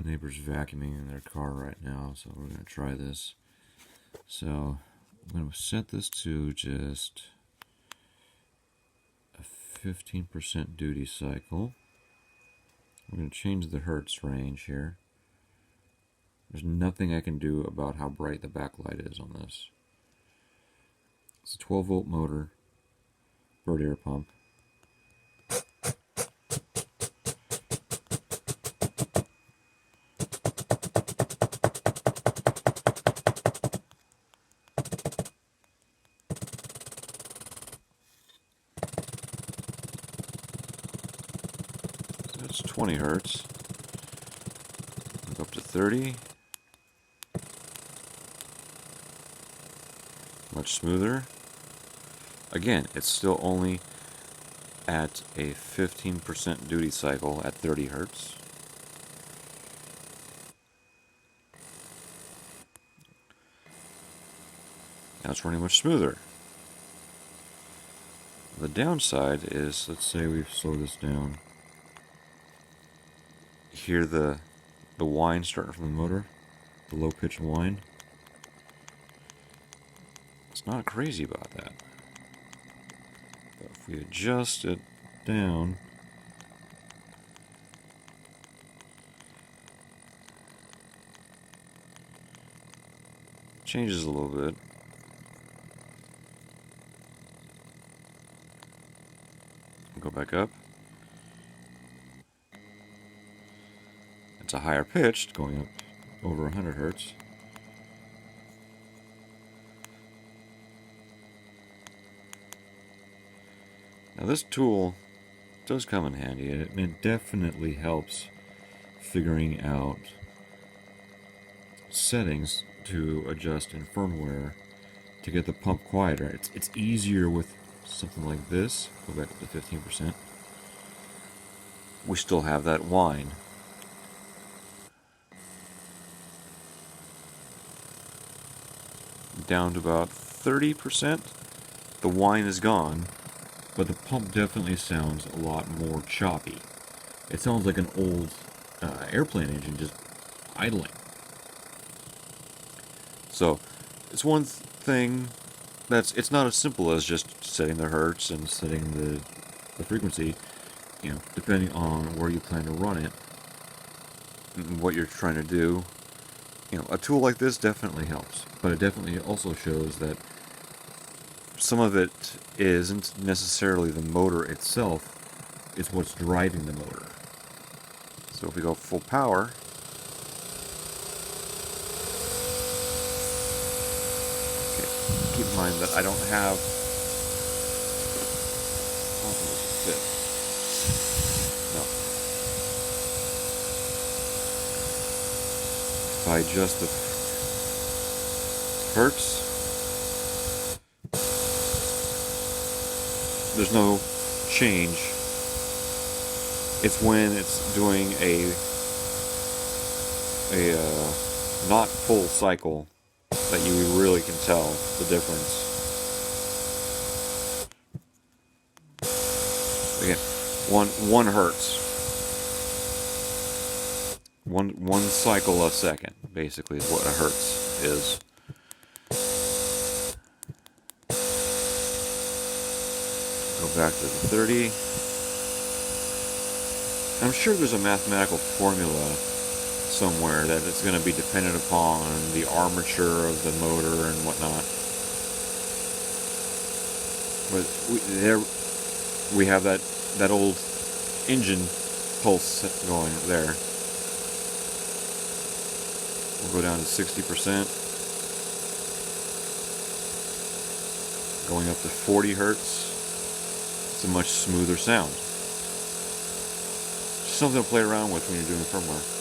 My neighbor's vacuuming in their car right now, so we're going to try this. So I'm going to set this to just a 15% duty cycle. We're going to change the hertz range here. There's nothing I can do about how bright the backlight is on this. It's a 12-volt motor, Berdair pump. That's 20 hertz. Go up to 30. Much smoother. Again, it's still only at a 15% duty cycle at 30 hertz. Now it's running much smoother. The downside is, let's say we slow this down. Hear the whine starting from the motor, the low pitch whine. It's not crazy about that. But if we adjust it down, it changes a little bit. Go back up. It's a higher pitched, going up over 100 hertz. Now this tool does come in handy, and it definitely helps figuring out settings to adjust in firmware to get the pump quieter. It's easier with something like this. Go back up to 15%. We still have that whine. Down to about 30%. The whine is gone, but the pump definitely sounds a lot more choppy. It sounds like an old airplane engine just idling. So it's one thing it's not as simple as just setting the hertz and setting the frequency, depending on where you plan to run it and what you're trying to do. A tool like this definitely helps, but it definitely also shows that some of it isn't necessarily the motor itself, it's what's driving the motor. So if we go full power, keep in mind that I don't have no. If I adjust the hertz, there's no change. It's when it's doing a not full cycle that you really can tell the difference. Again, one hertz, one cycle a second, basically, is what a hertz is. Go back to the 30. I'm sure there's a mathematical formula somewhere that it's going to be dependent upon the armature of the motor and whatnot. But we have that old engine pulse going there. We'll go down to 60%. Going up to 40 hertz. It's a much smoother sound. Just something to play around with when you're doing firmware.